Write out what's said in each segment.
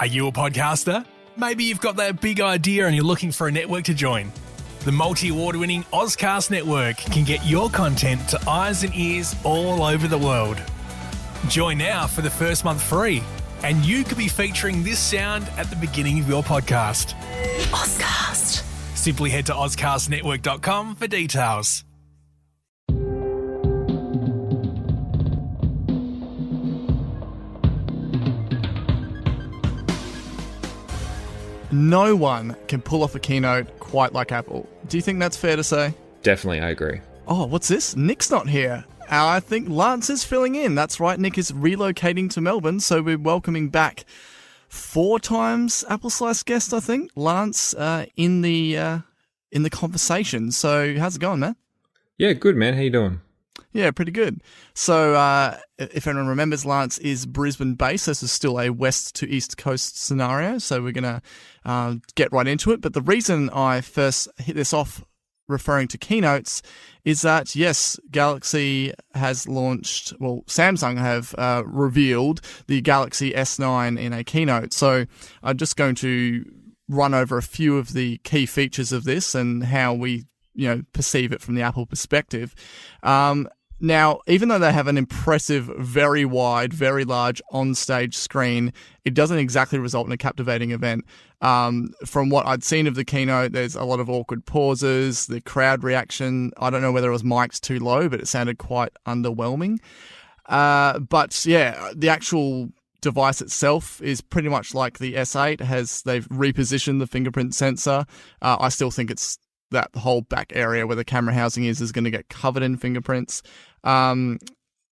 Are you a podcaster? Maybe you've got that big idea and you're looking for a network to join. The multi-award-winning Ozcast Network can get your content to eyes and ears all over the world. Join now for the first month free, and you could be featuring this sound at the beginning of your podcast. Ozcast. Simply head to ozcastnetwork.com for details. No one can pull off a keynote quite like Apple. Do you think that's fair to say? Definitely, I agree. Oh, what's this? Nick's not here. I think Lance is filling in. That's right, Nick is relocating to Melbourne, so we're welcoming back 4 times Apple Slice guest, I think, Lance, in the conversation. So how's it going, man? Yeah, good, man. How you doing? Yeah, pretty good. So if anyone remembers, Lance is Brisbane-based. This is still a west to east coast scenario, so we're going to get right into it. But the reason I first hit this off referring to keynotes is that, yes, Galaxy has launched, well, Samsung have revealed the Galaxy S9 in a keynote. So I'm just going to run over a few of the key features of this and how we perceive it from the Apple perspective. Now, even though they have an impressive, very wide, very large on-stage screen, it doesn't exactly result in a captivating event. From what I'd seen of the keynote, there's a lot of awkward pauses, the crowd reaction. I don't know whether it was mics too low, but it sounded quite underwhelming. But yeah, the actual device itself is pretty much like the S8. They've repositioned the fingerprint sensor. I still think it's that the whole back area where the camera housing is going to get covered in fingerprints.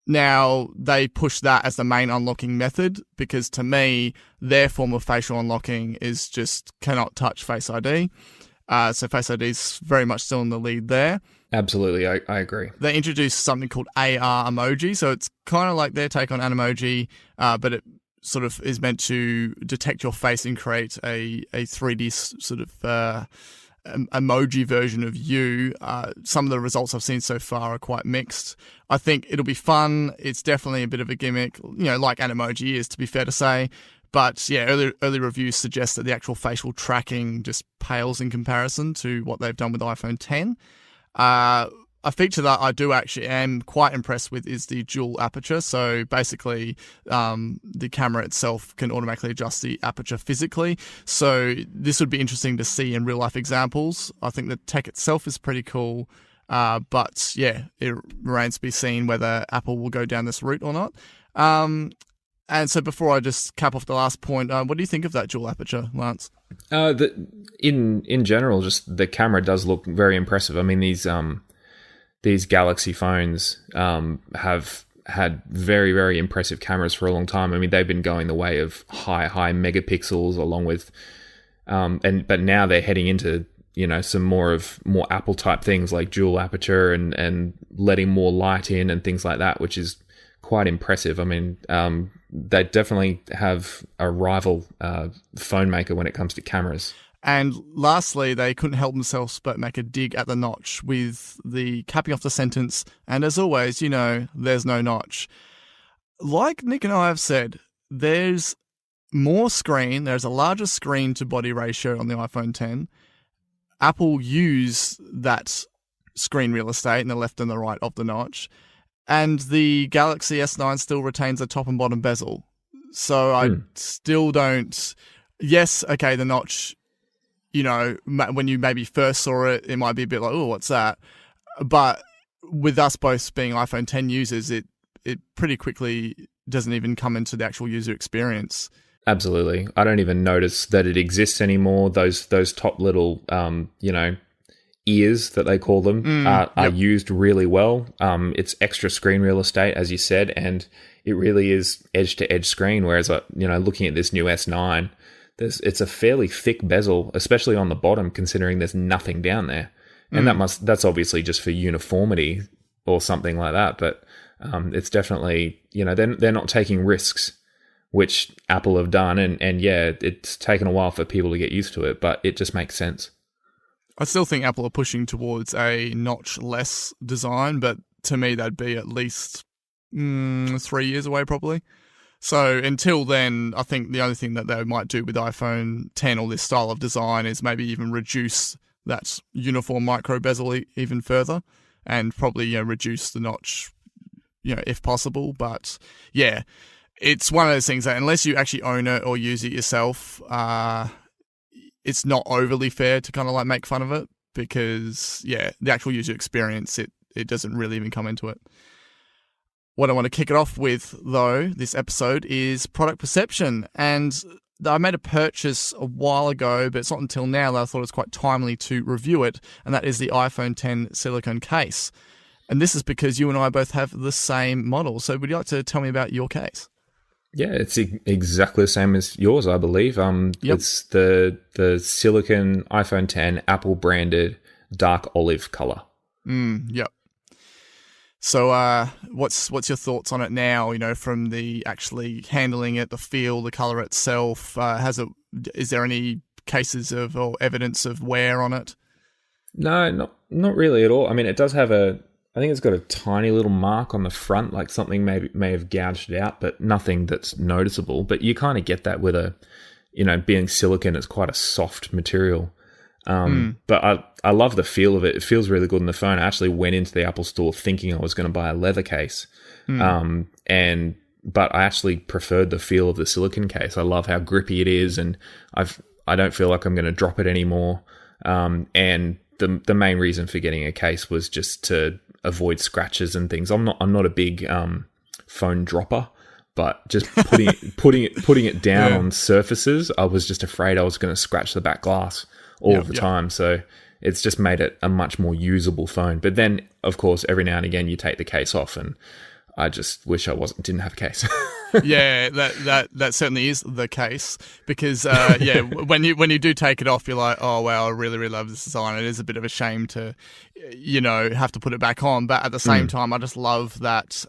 Now, they push that as the main unlocking method because, to me, their form of facial unlocking is just cannot touch Face ID. So Face ID is very much still in the lead there. Absolutely, I agree. They introduced something called AR emoji, so it's kind of like their take on Animoji, but it sort of is meant to detect your face and create a 3D sort of emoji version of you. Some of the results I've seen so far are quite mixed. I think it'll be fun. It's definitely a bit of a gimmick, like Animoji is, to be fair to say. But yeah, early reviews suggest that the actual facial tracking just pales in comparison to what they've done with iPhone 10. A feature that I do actually am quite impressed with is the dual aperture. So basically, the camera itself can automatically adjust the aperture physically. So this would be interesting to see in real life examples. I think the tech itself is pretty cool. But yeah, it remains to be seen whether Apple will go down this route or not. And so before I just cap off the last point, what do you think of that dual aperture, Lance? In general, just the camera does look very impressive. I mean, these Galaxy phones have had very, very impressive cameras for a long time. I mean, they've been going the way of high megapixels, along with, but now they're heading into some more Apple type things like dual aperture and letting more light in and things like that, which is quite impressive. I mean, they definitely have a rival phone maker when it comes to cameras. And lastly, they couldn't help themselves but make a dig at the notch with the capping off the sentence. And as always, there's no notch. Like Nick and I have said, there's more screen. There's a larger screen to body ratio on the iPhone 10. Apple use that screen real estate in the left and the right of the notch. And the Galaxy S9 still retains a top and bottom bezel. So I still don't... Yes, okay, the notch... when you maybe first saw it, it might be a bit like, oh, what's that? But with us both being iPhone 10 users, it pretty quickly doesn't even come into the actual user experience. Absolutely. I don't even notice that it exists anymore. Those top little, ears that they call them are used really well. It's extra screen real estate, as you said, and it really is edge-to-edge screen, whereas, looking at this new S9, it's a fairly thick bezel, especially on the bottom, considering there's nothing down there. And that's obviously just for uniformity or something like that. But it's definitely, they're not taking risks, which Apple have done. And yeah, it's taken a while for people to get used to it, but it just makes sense. I still think Apple are pushing towards a notch-less design, but to me, that'd be at least 3 years away, probably. So until then, I think the only thing that they might do with iPhone 10 or this style of design is maybe even reduce that uniform micro bezel even further, and probably reduce the notch, if possible. But yeah, it's one of those things that unless you actually own it or use it yourself, it's not overly fair to kind of like make fun of it, because the actual user experience, it doesn't really even come into it. What I want to kick it off with, though, this episode is product perception. And I made a purchase a while ago, but it's not until now that I thought it was quite timely to review it, and that is the iPhone 10 silicone case. And this is because you and I both have the same model. So would you like to tell me about your case? Yeah, it's exactly the same as yours, I believe. Yep. It's the silicone iPhone 10 Apple branded dark olive color. Yep. So, what's your thoughts on it now? From the actually handling it, the feel, the color itself. Is there any cases of or evidence of wear on it? No, not really at all. I mean, it does have I think it's got a tiny little mark on the front, like something may have gouged it out, but nothing that's noticeable. But you kind of get that with being silicone, it's quite a soft material. But I love the feel of it. It feels really good in the phone. I actually went into the Apple store thinking I was going to buy a leather case. But I actually preferred the feel of the silicone case. I love how grippy it is, and I don't feel like I'm going to drop it anymore. And the main reason for getting a case was just to avoid scratches and things. I'm not a big phone dropper, but just putting it down on surfaces, I was just afraid I was going to scratch the back glass all of the time. So it's just made it a much more usable phone. But then, of course, every now and again you take the case off, and I just wish didn't have a case. Yeah, that certainly is the case, because when you do take it off, you're like, oh wow, I really, really love this design. It is a bit of a shame to have to put it back on, but at the same time, I just love that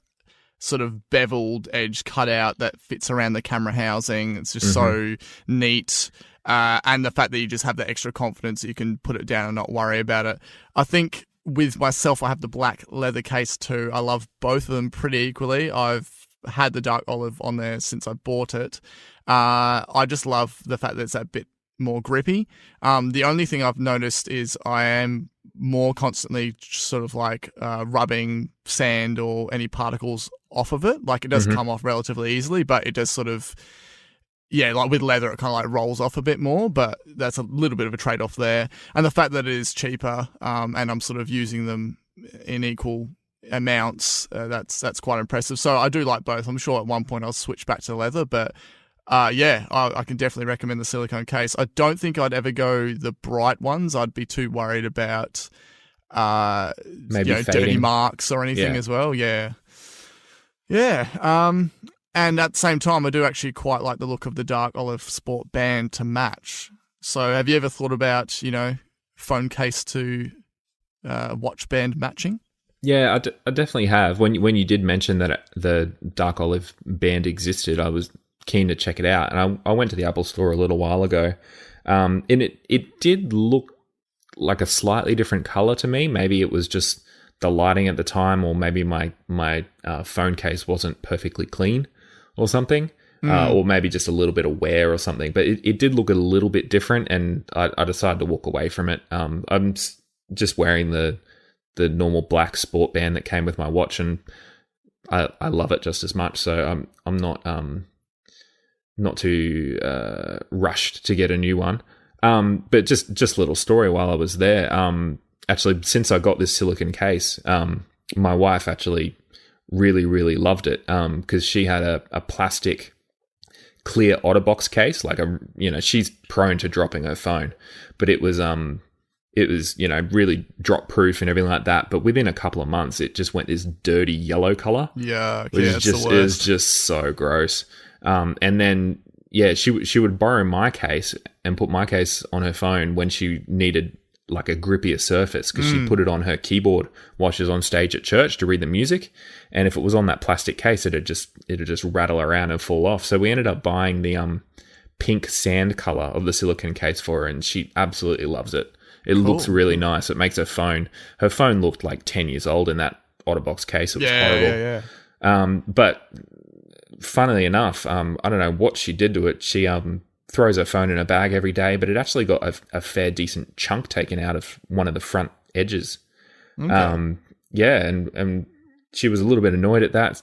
sort of beveled edge cutout that fits around the camera housing. It's just so neat. And the fact that you just have that extra confidence that you can put it down and not worry about it. I think with myself, I have the black leather case too. I love both of them pretty equally. I've had the dark olive on there since I bought it. I just love the fact that it's a bit more grippy. The only thing I've noticed is I am more constantly sort of like rubbing sand or any particles off of it. Like, it does come off relatively easily, but it does sort of... Yeah, like with leather, it kind of like rolls off a bit more, but that's a little bit of a trade-off there. And the fact that it is cheaper, and I'm sort of using them in equal amounts, that's quite impressive. So I do like both. I'm sure at one point I'll switch back to leather, but I can definitely recommend the silicone case. I don't think I'd ever go the bright ones. I'd be too worried about maybe dirty marks or anything as well. Yeah. And at the same time, I do actually quite like the look of the dark olive sport band to match. So have you ever thought about, phone case to watch band matching? Yeah, I definitely have. When you did mention that the dark olive band existed, I was keen to check it out. And I went to the Apple store a little while ago. And it did look like a slightly different color to me. Maybe it was just the lighting at the time, or maybe my phone case wasn't perfectly clean or something, or maybe just a little bit of wear or something. But it did look a little bit different, and I decided to walk away from it. I'm just wearing the normal black sport band that came with my watch, and I love it just as much. So I'm not too rushed to get a new one. But just a little story while I was there. Actually, since I got this silicone case, my wife actually really, really loved it, because she had a plastic clear OtterBox case, like she's prone to dropping her phone, but it was really drop proof and everything like that. But within a couple of months, it just went this dirty yellow color. Yeah, it was just so gross. And then she would borrow my case and put my case on her phone when she needed like a grippier surface, because she put it on her keyboard while she was on stage at church to read the music, and if it was on that plastic case, it'd just rattle around and fall off. So we ended up buying the pink sand color of the silicone case for her, and she absolutely loves it. It looks really nice. It makes her phone looked like 10 years old in that OtterBox case. It was horrible. Yeah. But funnily enough, I don't know what she did to it. She throws her phone in a bag every day, but it actually got a fair decent chunk taken out of one of the front edges. Okay. Yeah, and she was a little bit annoyed at that.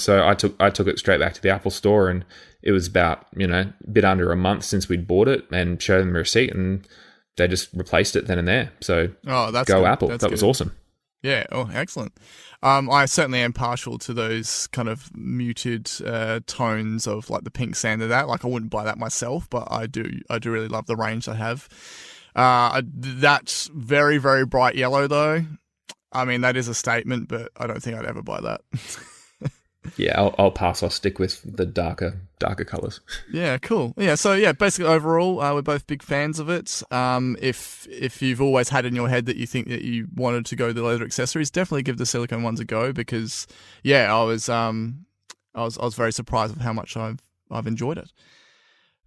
So I took it straight back to the Apple store, and it was about, a bit under a month since we'd bought it, and showed them the receipt, and they just replaced it then and there. So that's go good. Apple. That's that was good. awesome. Yeah. Oh, excellent. I certainly am partial to those kind of muted tones of like the pink sand of that. Like I wouldn't buy that myself, but I do really love the range they have. That's very, very bright yellow though. I mean, that is a statement, but I don't think I'd ever buy that. Yeah, I'll pass. I'll stick with the darker colours. Yeah, cool. Yeah, so yeah, basically overall, we're both big fans of it. If you've always had in your head that you think that you wanted to go the leather accessories, definitely give the silicone ones a go because yeah, I was very surprised with how much I've enjoyed it.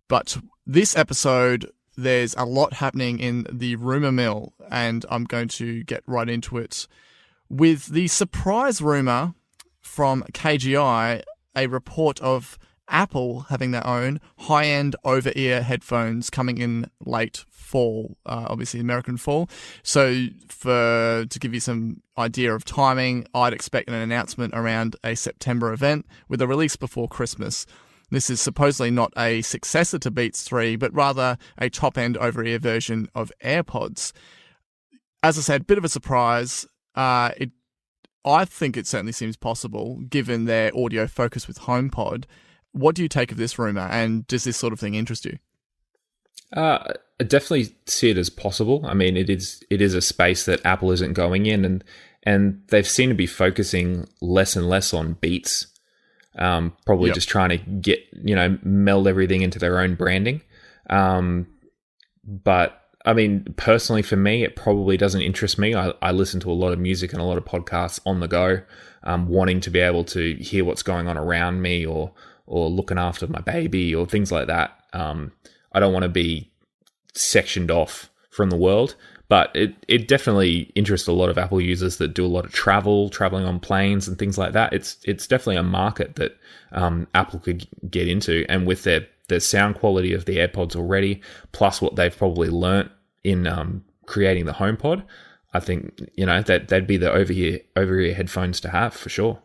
But this episode, there's a lot happening in the rumour mill, and I'm going to get right into it with the surprise rumour from KGI, a report of Apple having their own high-end over-ear headphones coming in late fall, obviously American fall. So to give you some idea of timing, I'd expect an announcement around a September event with a release before Christmas. This is supposedly not a successor to Beats 3, but rather a top-end over-ear version of AirPods. As I said, bit of a surprise. I think it certainly seems possible, given their audio focus with HomePod. What do you take of this rumour, and does this sort of thing interest you? I definitely see it as possible. I mean, it is a space that Apple isn't going in, and they've seemed to be focusing less and less on Beats, probably just trying to get, meld everything into their own branding. But I mean, personally for me, it probably doesn't interest me. I listen to a lot of music and a lot of podcasts on the go, wanting to be able to hear what's going on around me or looking after my baby or things like that. I don't want to be sectioned off from the world, but it definitely interests a lot of Apple users that do a lot of traveling on planes and things like that. It's definitely a market that Apple could get into, and with their sound quality of the AirPods already, plus what they've probably learnt in creating the HomePod, I think that they'd be the over-ear headphones to have for sure.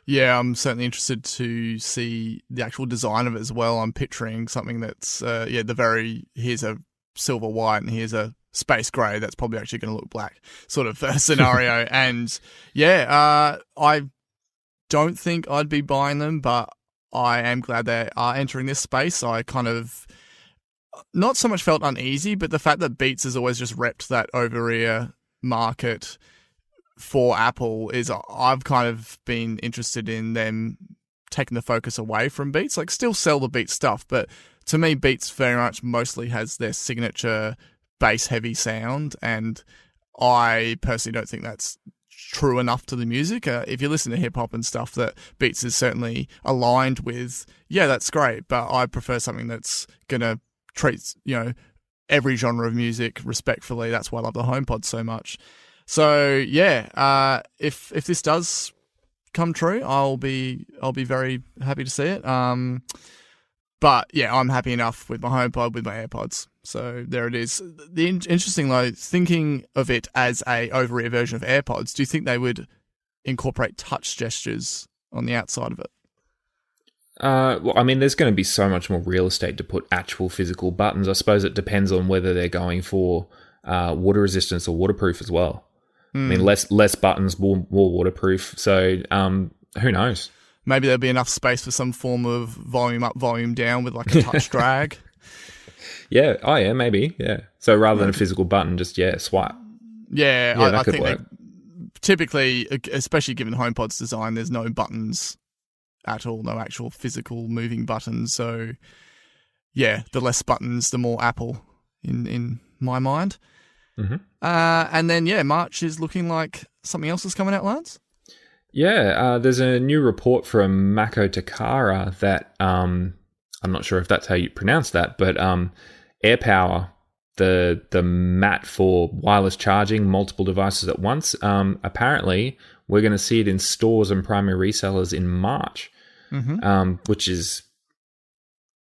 Yeah, I'm certainly interested to see the actual design of it as well. I'm picturing something that's here's a silver white and here's a space grey that's probably actually going to look black sort of scenario. And yeah, I don't think I'd be buying them, but I am glad they are entering this space. I kind of not so much felt uneasy, but the fact that Beats has always just repped that over-ear market for Apple is I've kind of been interested in them taking the focus away from Beats. Like, still sell the Beats stuff, but to me, Beats very much mostly has their signature bass-heavy sound, and I personally don't think that's true enough to the music. If you listen to hip-hop and stuff that Beats is certainly aligned with, yeah, that's great, but I prefer something that's going to treat, every genre of music respectfully. That's why I love the HomePod so much. So yeah, if this does come true, I'll be very happy to see it. But yeah, I'm happy enough with my HomePod, with my AirPods. So there it is. The interesting though, thinking of it as a over-ear version of AirPods, do you think they would incorporate touch gestures on the outside of it? Well, I mean, there's going to be so much more real estate to put actual physical buttons. I suppose it depends on whether they're going for water resistance or waterproof as well. I mean, less buttons, more waterproof. So who knows? Maybe there'll be enough space for some form of volume up, volume down with like a touch drag. Yeah. Oh, yeah, maybe. Yeah. So rather than a physical button, just, swipe. Yeah, that I could think work. Typically, especially given HomePod's design, there's no buttons at all, no actual physical moving buttons. So, yeah, the less buttons, the more Apple in my mind. Mm-hmm. And then, yeah, March is looking like something else is coming out, Lance? Yeah, there's a new report from Mako Takara that, I'm not sure if that's how you pronounce that, but AirPower, the mat for wireless charging multiple devices at once, apparently we're going to see it in stores and primary resellers in March. which is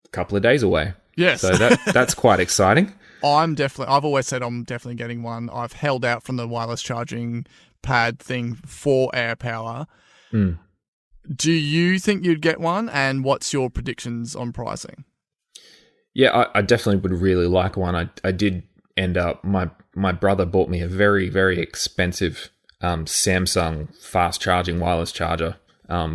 a couple of days away. Yes. So that's quite exciting. I've always said I'm definitely getting one. I've held out from the wireless charging pad thing for AirPower. Do you think you'd get one? And what's your predictions on pricing? Yeah, I definitely would really like one. I did end up, my brother bought me a very, very expensive Samsung fast charging wireless charger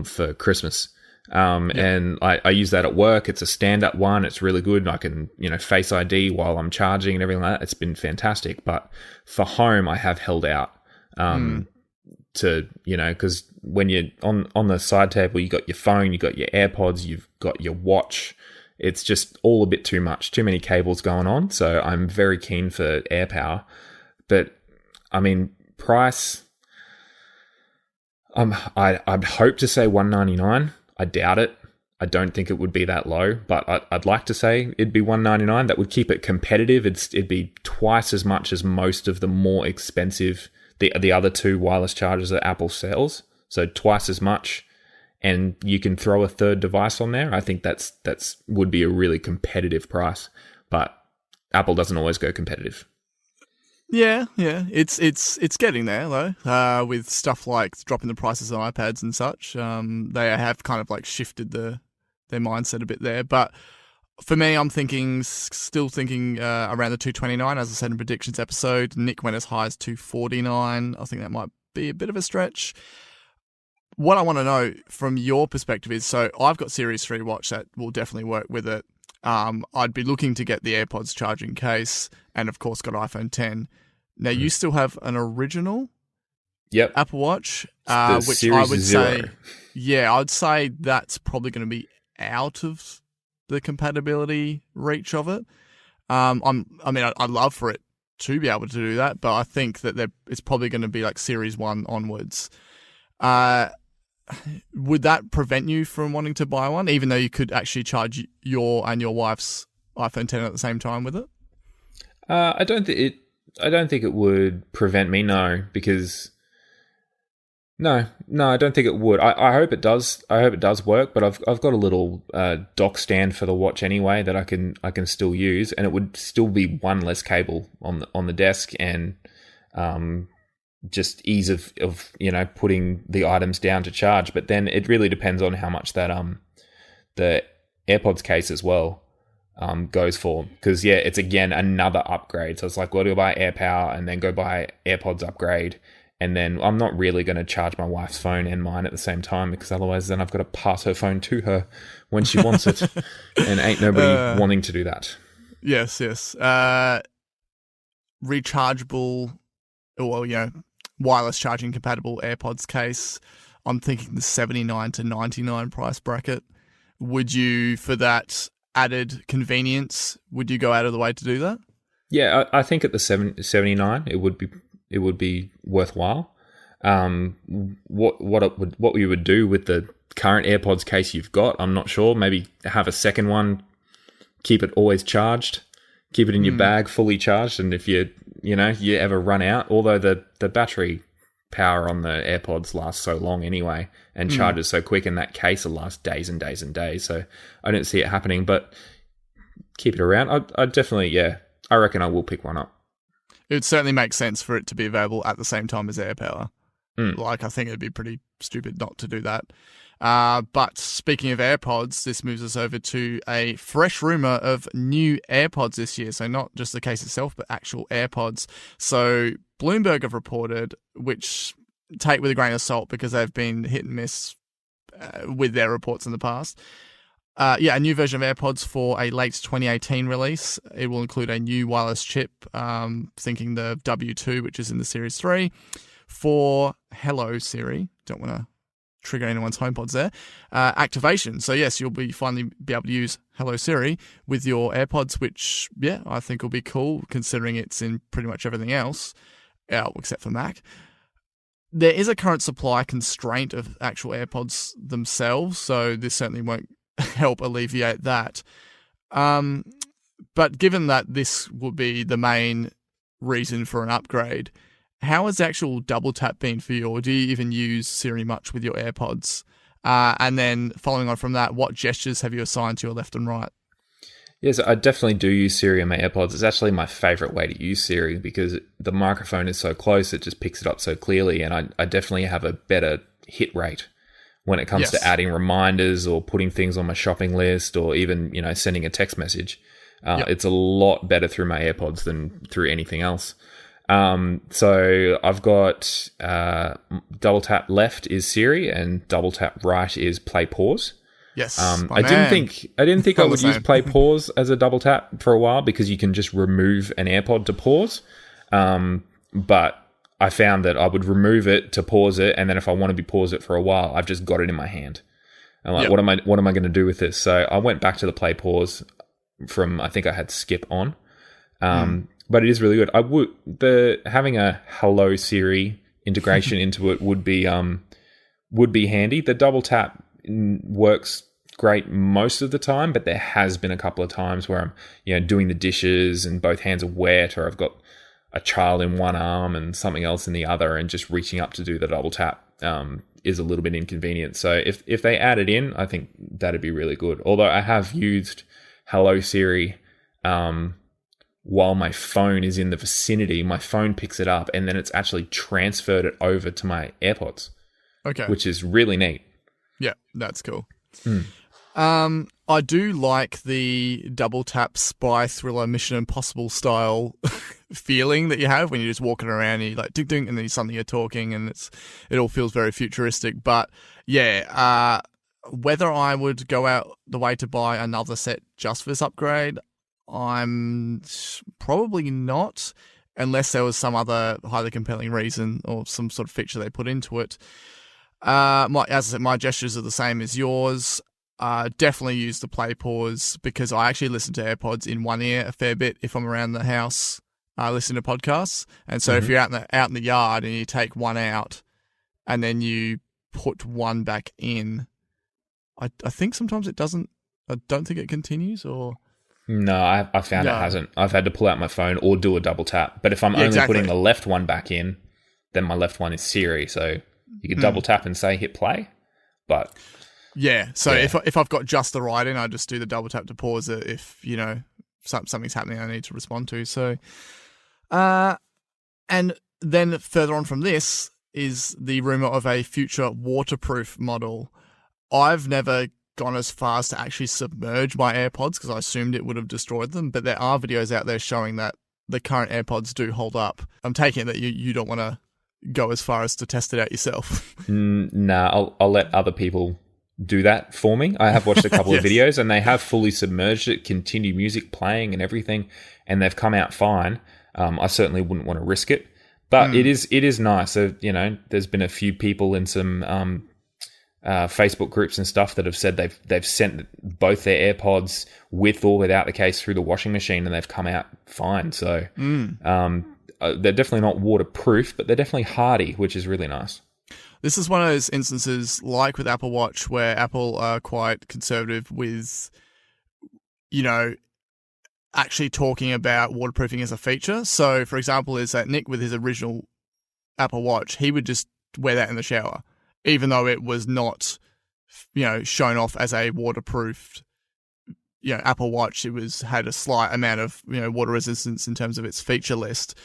for Christmas. And I use that at work. It's a stand-up one. It's really good. I can, Face ID while I'm charging and everything like that. It's been fantastic. But for home, I have held out to, because when you're on the side table, you got your phone, you got your AirPods, you've got your watch. It's just all a bit too much, too many cables going on. So I'm very keen for AirPower. But, I mean, price, I'd hope to say $199. I doubt it. I don't think it would be that low, but I'd like to say it'd be $199. That would keep it competitive. It'd be twice as much as most of the more expensive, the other two wireless chargers that Apple sells. So twice as much, and you can throw a third device on there. I think that's would be a really competitive price, but Apple doesn't always go competitive. Yeah, it's getting there though. With stuff like dropping the prices on iPads and such, they have kind of like shifted their mindset a bit there. But for me, I'm still thinking around the $229. As I said in predictions episode, Nick went as high as $249. I think that might be a bit of a stretch. What I want to know from your perspective is, so I've got Series 3 watch that will definitely work with it. I'd be looking to get the AirPods charging case, and of course got iPhone 10. Now you still have an original Apple Watch, which Series I would 0. say, I'd say that's probably going to be out of the compatibility reach of it. I'd love for it to be able to do that, but I think that it's probably going to be like Series 1 onwards. Would that prevent you from wanting to buy one, even though you could actually charge your and your wife's iPhone 10 at the same time with it? I don't think it would prevent me. No, because no, I don't think it would. I hope it does. I hope it does work. But I've got a little dock stand for the watch anyway that I can still use, and it would still be one less cable on the desk, and just ease of putting the items down to charge. But then it really depends on how much that the AirPods case as well goes for, because it's again another upgrade. So it's like, well, do I buy AirPower and then go buy AirPods upgrade, and then I'm not really going to charge my wife's phone and mine at the same time, because otherwise then I've got to pass her phone to her when she wants it, and ain't nobody wanting to do that. Yes. Rechargeable, wireless charging compatible AirPods case, I'm thinking the $79 to $99 price bracket. Would you, for that added convenience, would you go out of the way to do that? Yeah, I think at the $79 it would be worthwhile. What we would do with the current AirPods case you've got, I'm not sure. Maybe have a second one, keep it always charged, keep it in your bag fully charged, and if you ever run out, although the battery power on the AirPods lasts so long anyway, and charges so quick, and that case will last days and days and days. So I don't see it happening, but keep it around. I definitely, I reckon I will pick one up. It would certainly make sense for it to be available at the same time as AirPower. I think it'd be pretty stupid not to do that. But speaking of AirPods, this moves us over to a fresh rumour of new AirPods this year. So not just the case itself, but actual AirPods. So Bloomberg have reported, which take with a grain of salt because they've been hit and miss with their reports in the past. A new version of AirPods for a late 2018 release. It will include a new wireless chip, thinking the W2, which is in the Series 3, for Hello Siri. Don't want to trigger anyone's HomePods there. Activation. So yes, you'll finally be able to use Hello Siri with your AirPods, which I think will be cool considering it's in pretty much everything else, except for Mac. There is a current supply constraint of actual AirPods themselves, so this certainly won't help alleviate that. But given that this will be the main reason for an upgrade, how has the actual double tap been for you, or do you even use Siri much with your AirPods? And then following on from that, what gestures have you assigned to your left and right? Yes, I definitely do use Siri on my AirPods. It's actually my favorite way to use Siri because the microphone is so close, it just picks it up so clearly, and I definitely have a better hit rate when it comes to adding reminders or putting things on my shopping list or even, sending a text message. It's a lot better through my AirPods than through anything else. So I've got double tap left is Siri and double tap right is play pause. Yes. I didn't think I would use play pause as a double tap for a while because you can just remove an AirPod to pause. But I found that I would remove it to pause it, and then if I want to be pause it for a while, I've just got it in my hand. I'm like, what am I going to do with this? So I went back to the play pause from, I think I had skip on. But it is really good. Having a Hello Siri integration into it would be handy. The double tap works great most of the time, but there has been a couple of times where I'm doing the dishes and both hands are wet, or I've got a child in one arm and something else in the other, and just reaching up to do the double tap is a little bit inconvenient. So if they add it in, I think that'd be really good. Although I have used Hello Siri while my phone is in the vicinity, my phone picks it up and then it's actually transferred it over to my AirPods. Okay. Which is really neat. Yeah, that's cool. I do like the double tap spy thriller Mission Impossible style feeling that you have when you're just walking around and you're like ding ding, and then suddenly you're talking, and it all feels very futuristic. But yeah, whether I would go out the way to buy another set just for this upgrade, I'm probably not, unless there was some other highly compelling reason or some sort of feature they put into it. As I said, my gestures are the same as yours. Definitely use the play pause because I actually listen to AirPods in one ear a fair bit if I'm around the house listening to podcasts. And so if you're out in the yard and you take one out and then you put one back in, I think sometimes it doesn't. I don't think it continues, or... No, I found it hasn't. I've had to pull out my phone or do a double tap. But if I'm only putting the left one back in, then my left one is Siri. So you can double tap and say hit play. But if I've got just the right in, I just do the double tap to pause it if something's happening I need to respond to. So, and then further on from this is the rumor of a future waterproof model. I've never gone as far as to actually submerge my AirPods because I assumed it would have destroyed them, but there are videos out there showing that the current AirPods do hold up. I'm taking it that you don't want to go as far as to test it out yourself. Nah, I'll let other people do that for me. I have watched a couple of videos and they have fully submerged it, continued music playing and everything, and they've come out fine. I certainly wouldn't want to risk it, but it is nice. So, there's been a few people in some Facebook groups and stuff that have said they've sent both their AirPods with or without the case through the washing machine and they've come out fine. So they're definitely not waterproof, but they're definitely hardy, which is really nice. This is one of those instances, like with Apple Watch, where Apple are quite conservative with, actually talking about waterproofing as a feature. So, for example, is that Nick with his original Apple Watch, he would just wear that in the shower, even though it was not, shown off as a waterproofed, Apple Watch. It had a slight amount of, water resistance in terms of its feature list.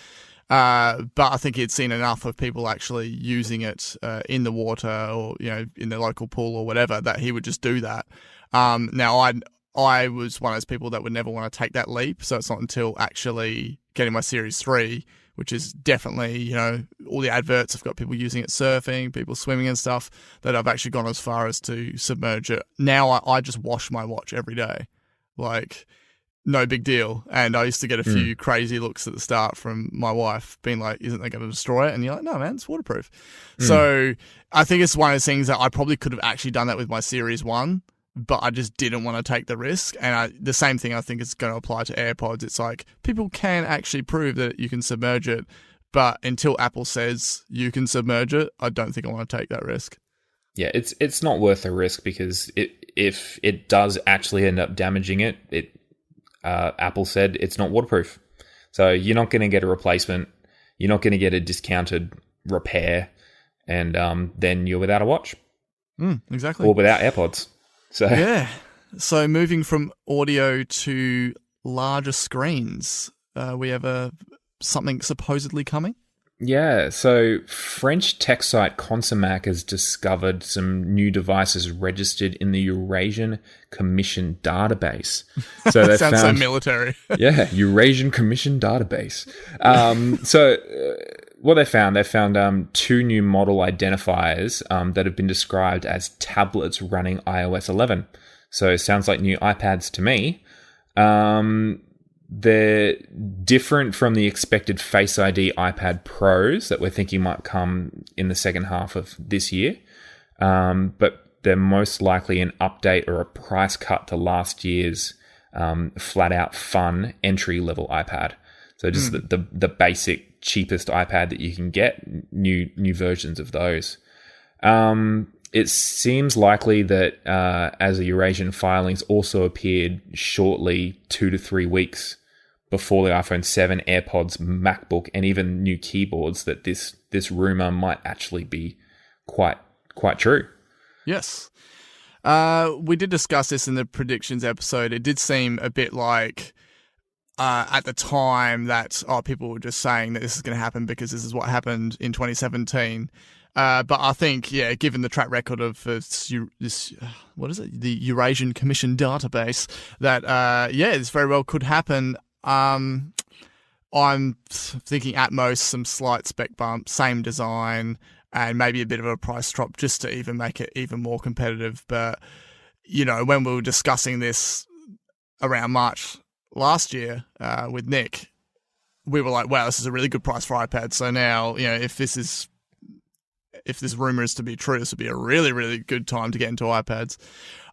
But I think he'd seen enough of people actually using it in the water or, in the local pool or whatever, that he would just do that. Now, I was one of those people that would never want to take that leap. So it's not until actually getting my Series 3, which is definitely, all the adverts have got people using it surfing, people swimming and stuff, that I've actually gone as far as to submerge it. Now I just wash my watch every day. Like, no big deal. And I used to get a few crazy looks at the start from my wife being like, isn't that going to destroy it? And you're like, no, man, it's waterproof. So I think it's one of those things that I probably could have actually done that with my Series 1, but I just didn't want to take the risk. And the same thing I think is going to apply to AirPods. It's like, people can actually prove that you can submerge it, but until Apple says you can submerge it, I don't think I want to take that risk. Yeah, it's not worth the risk because if it does actually end up damaging it, Apple said it's not waterproof. So you're not going to get a replacement. You're not going to get a discounted repair. And then you're without a watch. Exactly. or without AirPods. So Yeah. So moving from audio to larger screens, we have something supposedly coming. Yeah, so French tech site Consumac has discovered some new devices registered in the Eurasian Commission database. So they Sounds found, so military. yeah, Eurasian Commission database. What they found two new model identifiers that have been described as tablets running iOS 11. So it sounds like new iPads to me. They're different from the expected Face ID iPad Pros that we're thinking might come in the second half of this year. But they're most likely an update or a price cut to last year's flat out fun entry level iPad. So just the basic cheapest iPad that you can get, new versions of those. It seems likely that as the Eurasian filings also appeared shortly 2 to 3 weeks before the iPhone 7, AirPods, MacBook, and even new keyboards, that this rumor might actually be quite true. Yes. We did discuss this in the predictions episode. It did seem a bit like at the time that people were just saying that this is going to happen because this is what happened in 2017. But I think, given the track record of this, what is it? The Eurasian Commission database, that, this very well could happen. I'm thinking at most some slight spec bump, same design, and maybe a bit of a price drop just to even make it even more competitive. But, when we were discussing this around March last year with Nick, we were like, wow, this is a really good price for iPads. So now, if this rumor is to be true, this would be a really, really good time to get into iPads.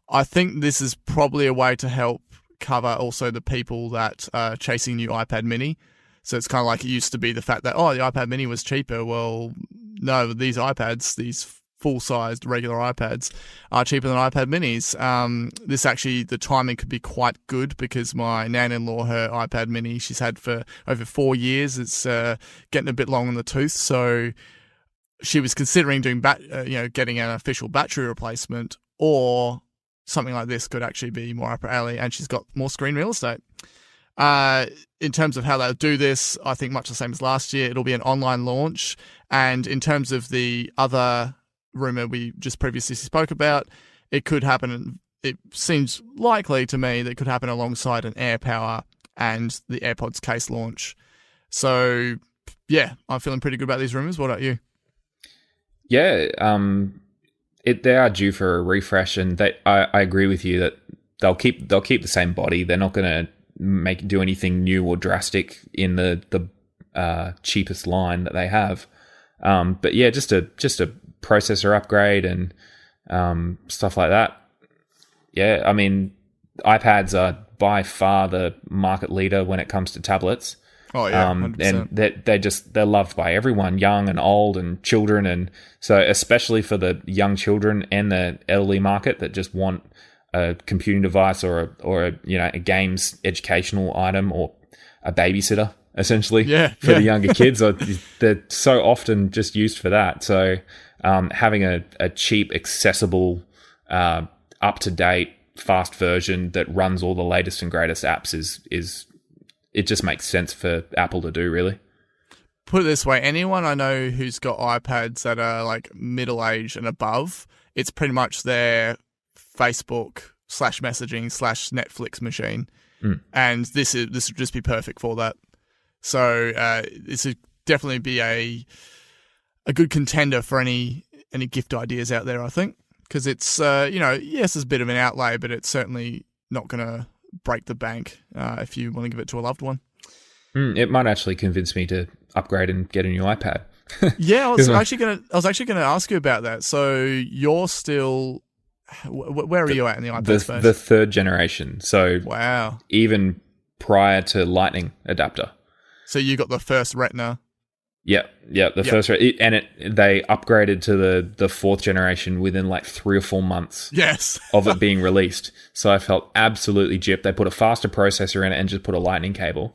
I think this is probably a way to help cover also the people that are chasing new iPad mini. So it's kind of like it used to be the fact that, the iPad mini was cheaper. Well, no, these iPads, these full-sized regular iPads are cheaper than iPad minis. This actually, the timing could be quite good because my nan-in-law, her iPad mini, she's had for over 4 years. It's getting a bit long in the tooth. So she was considering doing getting an official battery replacement, or something like this could actually be more up her alley, and she's got more screen real estate. In terms of how they'll do this, I think much the same as last year, it'll be an online launch. And in terms of the other rumor we just previously spoke about, it could happen. It seems likely to me that it could happen alongside an AirPower and the AirPods case launch. So, I'm feeling pretty good about these rumors. What about you? Yeah, they are due for a refresh, and I agree with you that they'll keep the same body. They're not going to do anything new or drastic in the cheapest line that they have. But yeah, just a processor upgrade and stuff like that. Yeah, I mean, iPads are by far the market leader when it comes to tablets. Oh yeah, 100%. And they're loved by everyone, young and old and children, and so especially for the young children and the elderly market that just want a computing device or a games educational item or a babysitter essentially for the younger kids. They're so often just used for that. So having a cheap, accessible, up to date, fast version that runs all the latest and greatest apps is it just makes sense for Apple to do, really. Put it this way, anyone I know who's got iPads that are like middle-aged and above, it's pretty much their Facebook /messaging /Netflix machine. And this would just be perfect for that. So this would definitely be a good contender for any gift ideas out there, I think. Because it's, yes, it's a bit of an outlay, but it's certainly not going to break the bank if you want to give it to a loved one. It might actually convince me to upgrade and get a new iPad. Yeah, I was actually gonna ask you about that. So you're still, where are you at in the iPad space? The third generation. So wow, even prior to Lightning adapter. So you got the first Retina. First, they upgraded to the fourth generation within like 3 or 4 months. Yes. of it being released. So I felt absolutely gypped. They put a faster processor in it and just put a Lightning cable,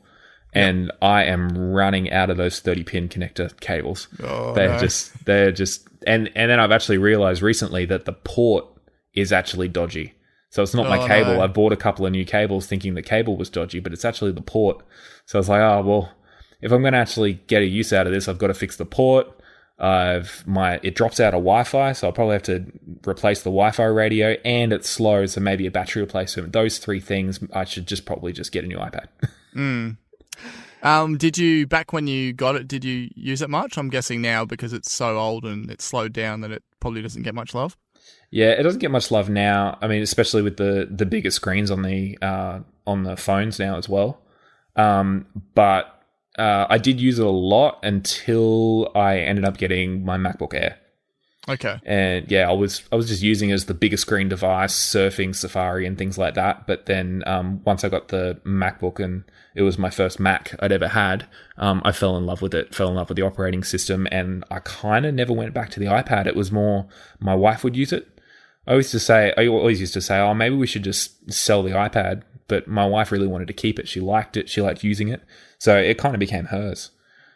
and I am running out of those 30-pin connector cables. Oh, they're no. just, and then I've actually realized recently that the port is actually dodgy. So it's not my cable. No. I bought a couple of new cables thinking the cable was dodgy, but it's actually the port. So I was like, oh, well, if I'm going to actually get a use out of this, I've got to fix the port. It drops out of Wi-Fi, so I'll probably have to replace the Wi-Fi radio, and it's slow, so maybe a battery replacement. Those three things, I should probably just get a new iPad. Did you, back when you got it, did you use it much? I'm guessing now, because it's so old and it's slowed down, that it probably doesn't get much love. Yeah, it doesn't get much love now. I mean, especially with the bigger screens on the phones now as well. But I did use it a lot until I ended up getting my MacBook Air. Okay. And yeah, I was just using it as the bigger screen device, surfing Safari and things like that. But then once I got the MacBook, and it was my first Mac I'd ever had, I fell in love with it, fell in love with the operating system, and I kind of never went back to the iPad. It was more my wife would use it. I always used to say, oh, maybe we should just sell the iPad. But my wife really wanted to keep it. She liked it. She liked using it. So it kind of became hers.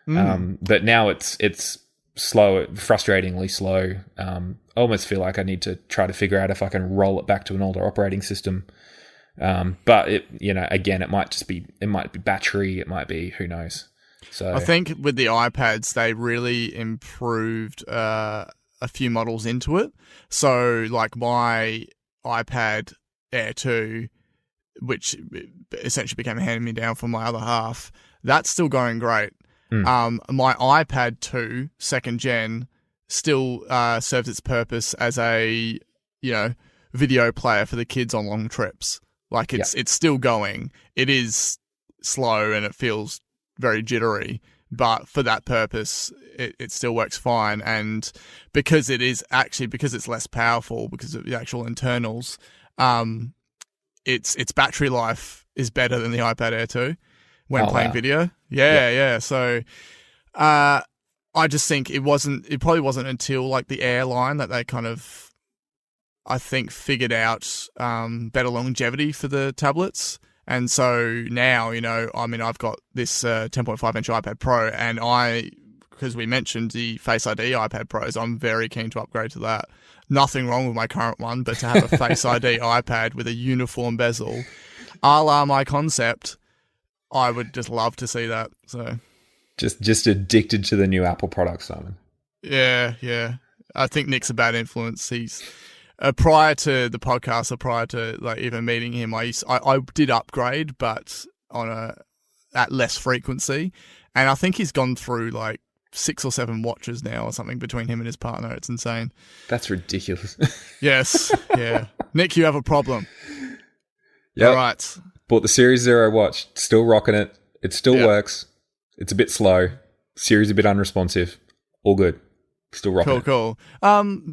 But now it's slow, frustratingly slow. I almost feel like I need to try to figure out if I can roll it back to an older operating system. But again, it might be battery. It might be, who knows. So I think with the iPads, they really improved a few models into it. So like my iPad Air 2, which essentially became a hand-me-down from my other half, that's still going great. My iPad 2, second gen, still serves its purpose as a, video player for the kids on long trips. Like it's still going. It is slow and it feels very jittery, but for that purpose, it still works fine. And because it's less powerful, because of the actual internals, its battery life is better than the iPad Air 2 when playing video. Yeah. So I just think it probably wasn't until like the Air line that they kind of, I think, figured out better longevity for the tablets. And so now, I've got this 10.5-inch iPad Pro, and because we mentioned the Face ID iPad Pros, I'm very keen to upgrade to that. Nothing wrong with my current one, but to have a Face ID iPad with a uniform bezel, a la my Concept, I would just love to see that. So, just addicted to the new Apple products, Simon. Yeah. I think Nick's a bad influence. He's prior to the podcast, or prior to like even meeting him, I did upgrade, but at less frequency, and I think he's gone through like 6 or 7 watches now or something between him and his partner. It's insane. That's ridiculous. Yes. Yeah. Nick, you have a problem. Yeah. All right. Bought the Series 0 watch. Still rocking it. It still works. It's a bit slow. Series a bit unresponsive. All good. Still rocking it. Cool.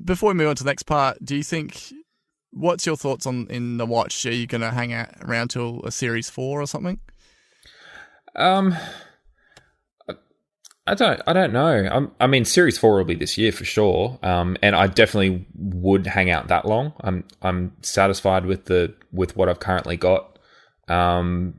Before we move on to the next part, what's your thoughts in the watch? Are you going to hang out around till a Series 4 or something? I don't know. I mean, Series 4 will be this year for sure. And I definitely would hang out that long. I'm satisfied with what I've currently got. Don't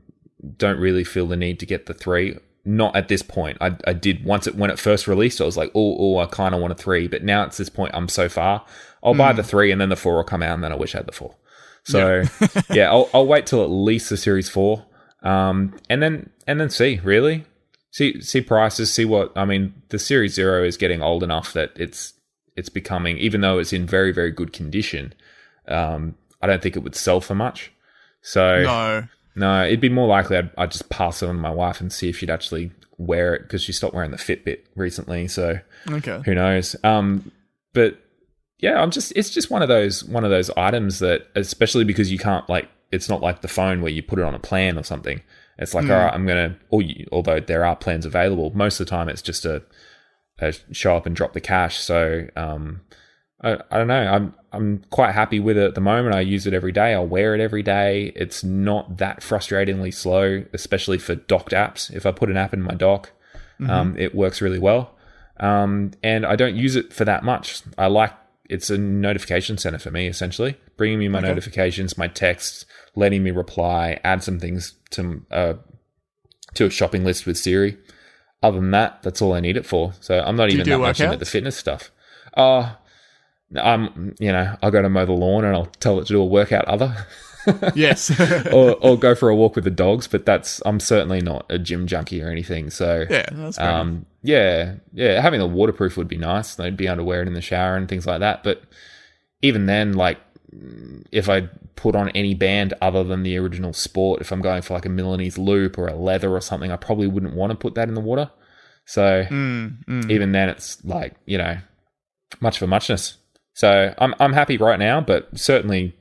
really feel the need to get the 3. Not at this point. I did when it first released. I was like, I kind of want a 3. But now it's this point. I'm so far. I'll buy the 3, and then the 4 will come out, and then I wish I had the 4. So yeah, I'll wait till at least the Series 4, and then see really. See prices, see what, I mean, the Series 0 is getting old enough that it's becoming, even though it's in very, very good condition, I don't think it would sell for much. So no, it'd be more likely I'd just pass it on to my wife and see if she'd actually wear it, because she stopped wearing the Fitbit recently. So who knows? But yeah, it's just one of those items that, especially because you can't, like, it's not like the phone where you put it on a plan or something. It's like, all right, although there are plans available, most of the time it's just a show up and drop the cash. So I don't know. I'm quite happy with it at the moment. I use it every day. I'll wear it every day. It's not that frustratingly slow, especially for docked apps. If I put an app in my dock, it works really well. And I don't use it for that much. It's a notification center for me, essentially, bringing me my notifications, my texts, letting me reply, add some things to to a shopping list with Siri. Other than that, that's all I need it for. So I'm not even that much into the fitness stuff. I go to mow the lawn and I'll tell it to do a workout other. Yes. or go for a walk with the dogs, but I'm certainly not a gym junkie or anything. So yeah, that's great. Having a waterproof would be nice. They'd be able to wear it in the shower and things like that. But even then, like if I put on any band other than the original Sport, if I'm going for like a Milanese loop or a leather or something, I probably wouldn't want to put that in the water. So even then, it's like, much for muchness. So I'm happy right now, but certainly,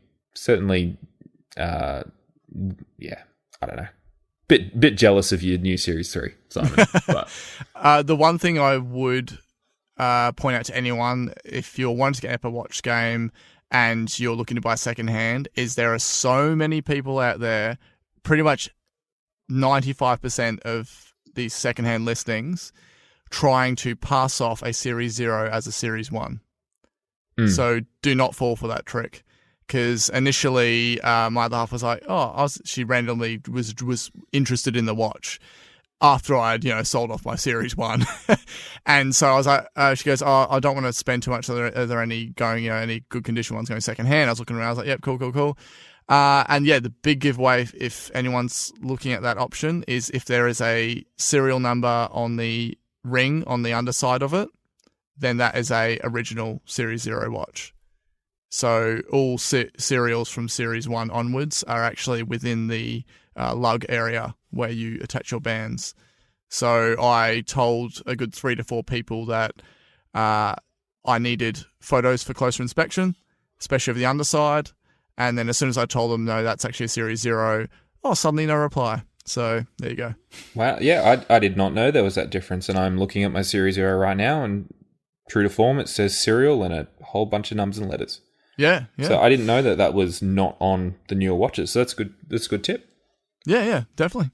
I don't know. Bit jealous of your new Series 3, Simon. But. The one thing I would point out to anyone, if you're wanting to get an Apple Watch game and you're looking to buy secondhand, is there are so many people out there, pretty much 95% of these secondhand listings, trying to pass off a Series 0 as a Series 1. So do not fall for that trick. Because initially, my other half was like, she randomly was interested in the watch after I'd, sold off my Series 1. And so I was like, she goes, I don't want to spend too much. Are there any going, any good condition ones going secondhand? I was looking around, I was like, yep, cool. And yeah, the big giveaway, if anyone's looking at that option, is if there is a serial number on the ring on the underside of it, then that is a original Series 0 watch. So all serials from Series 1 onwards are actually within the lug area where you attach your bands. So I told a good 3 to 4 people that I needed photos for closer inspection, especially of the underside. And then as soon as I told them, no, that's actually a Series 0, suddenly no reply. So there you go. Wow. Yeah, I did not know there was that difference. And I'm looking at my Series 0 right now, and true to form, it says serial and a whole bunch of numbers and letters. Yeah. So I didn't know that was not on the newer watches. So that's good. That's a good tip. Yeah, definitely.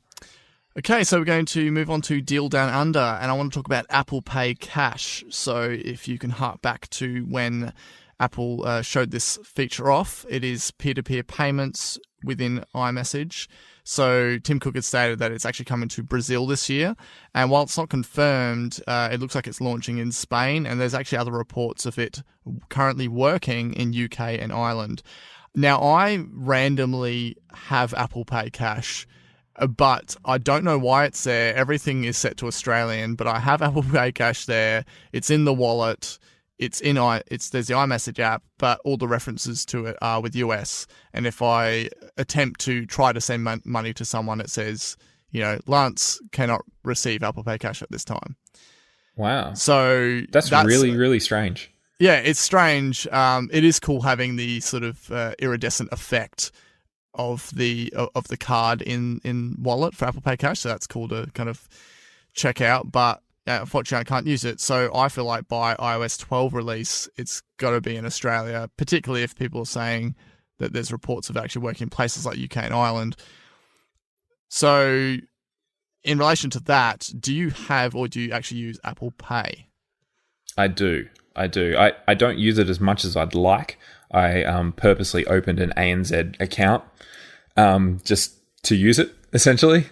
Okay, so we're going to move on to Deal Down Under, and I want to talk about Apple Pay Cash. So if you can hark back to when Apple showed this feature off, it is peer-to-peer payments within iMessage. So Tim Cook has stated that it's actually coming to Brazil this year. And while it's not confirmed, it looks like it's launching in Spain. And there's actually other reports of it currently working in UK and Ireland. Now, I randomly have Apple Pay Cash, but I don't know why it's there. Everything is set to Australian, but I have Apple Pay Cash there. It's in the wallet. There's the iMessage app, but all the references to it are with US. And if I attempt to try to send money to someone, it says, Lance cannot receive Apple Pay Cash at this time. Wow. So that's really, really strange. Yeah, it's strange. It is cool having the sort of iridescent effect of the card in wallet for Apple Pay Cash. So that's cool to kind of check out, but unfortunately, I can't use it. So I feel like by iOS 12 release, it's got to be in Australia, particularly if people are saying that there's reports of actually working in places like UK and Ireland. So in relation to that, do you have or do you actually use Apple Pay? I do. I don't use it as much as I'd like. I purposely opened an ANZ account just to use it, essentially.